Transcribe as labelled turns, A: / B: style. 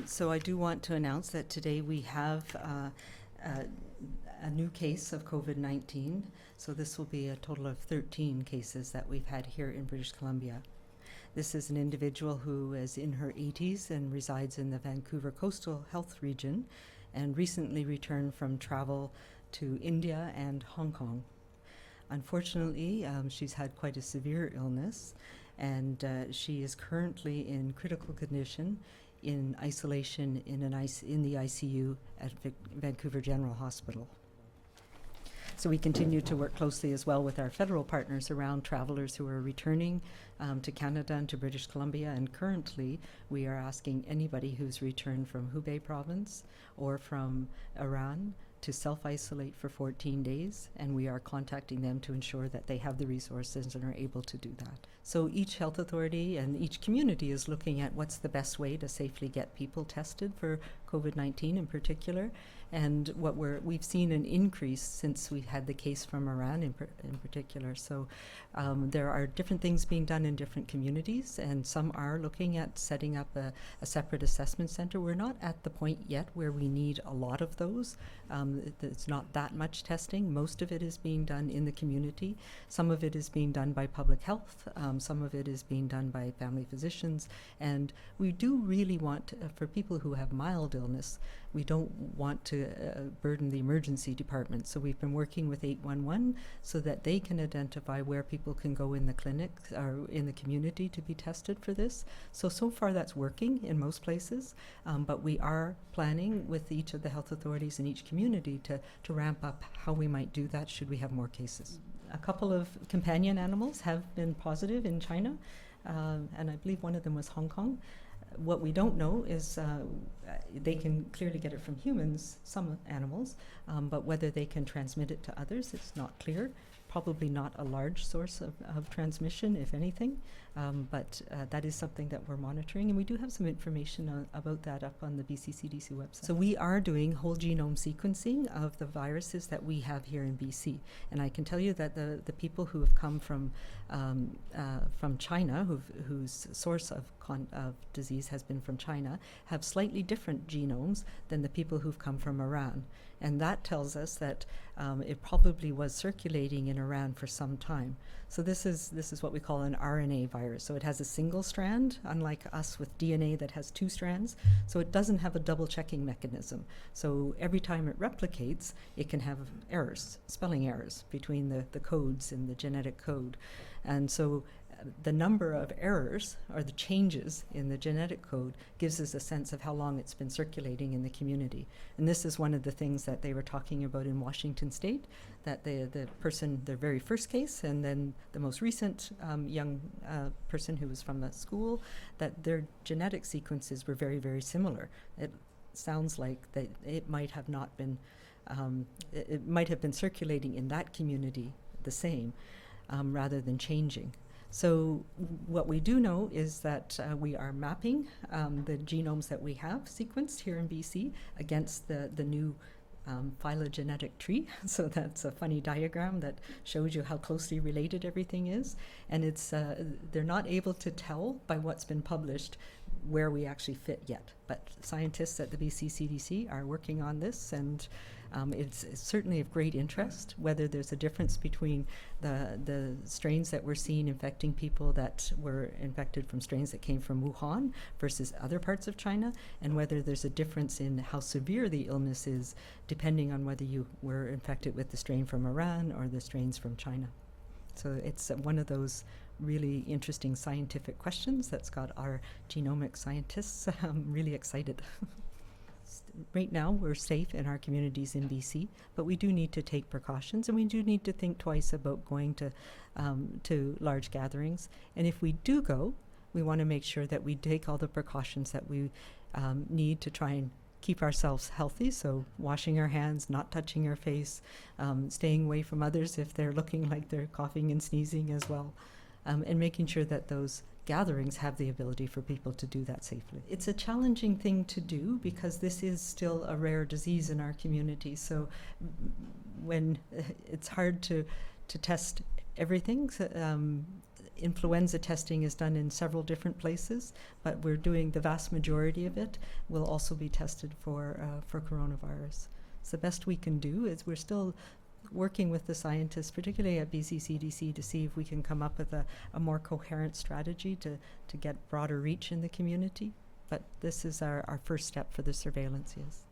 A: So I do want to announce that today we have a new case of COVID-19. So this will be a total of 13 cases that we've had here in British Columbia. This is an individual who is in her 80s and resides in the Vancouver Coastal Health Region and recently returned from travel to India and Hong Kong. Unfortunately, she's had quite a severe illness, and she is currently in critical condition in isolation in the ICU at Vancouver General Hospital. So we continue to work closely as well with our federal partners around travelers who are returning to Canada and to British Columbia. And currently, we are asking anybody who's returned from Hubei province or from Iran to self-isolate for 14 days, and we are contacting them to ensure that they have the resources and are able to do that. So each health authority and each community is looking at what's the best way to safely get people tested for COVID-19 in particular. And what we've seen an increase since we had the case from Iran in particular. So there are different things being done in different communities, and some are looking at setting up a separate assessment center. We're not at the point yet where we need a lot of those. It's not that much testing. Most of it is being done in the community. Some of it is being done by public health. Some of it is being done by family physicians. And we do really want, for people who have mild illness, we don't want to burden the emergency department. So we've been working with 811 so that they can identify where people can go in the clinic or in the community to be tested for this. So far that's working in most places, but we are planning with each of the health authorities in each community to ramp up how we might do that should we have more cases. A couple of companion animals have been positive in China, and I believe one of them was Hong Kong. What we don't know is they can clearly get it from humans, some animals, but whether they can transmit it to others, it's not clear. Probably not a large source of transmission, if anything, but that is something that we're monitoring, and we do have some information about that up on the BC CDC website. So we are doing whole genome sequencing of the viruses that we have here in BC, and I can tell you that the people who have come from China, whose source of disease has been from China, have slightly different genomes than the people who've come from Iran. And that tells us that it probably was circulating in Iran for some time. So this is what we call an RNA virus. So it has a single strand, unlike us with DNA that has two strands. So it doesn't have a double checking mechanism. So every time it replicates, it can have errors, spelling errors between the codes in the genetic code. And so the number of errors or the changes in the genetic code gives us a sense of how long it's been circulating in the community. And this is one of the things that they were talking about in Washington State, that the person, their very first case, and then the most recent young person who was from the school, that their genetic sequences were very, very similar. It sounds like that it might have not been, it might have been circulating in that community the same, rather than changing. So what we do know is that we are mapping the genomes that we have sequenced here in BC against the new phylogenetic tree. So that's a funny diagram that shows you how closely related everything is. And it's they're not able to tell by what's been published where we actually fit yet. But scientists at the BC CDC are working on this, and it's certainly of great interest whether there's a difference between the strains that we're seeing infecting people that were infected from strains that came from Wuhan versus other parts of China, and whether there's a difference in how severe the illness is depending on whether you were infected with the strain from Iran or the strains from China. So it's one of those really interesting scientific questions that's got our genomic scientists really excited. Right now, we're safe in our communities in BC, but we do need to take precautions, and we do need to think twice about going to large gatherings. And if we do go, we want to make sure that we take all the precautions that we need to try and keep ourselves healthy. So washing our hands, not touching our face, staying away from others if they're looking like they're coughing and sneezing as well, and making sure that those gatherings have the ability for people to do that safely. It's a challenging thing to do because this is still a rare disease in our community. So when it's hard to test everything, influenza testing is done in several different places, but we're doing the vast majority of it will also be tested for coronavirus. So the best we can do is we're still working with the scientists, particularly at BC CDC, to see if we can come up with a more coherent strategy to get broader reach in the community. But this is our first step for the surveillance, yes.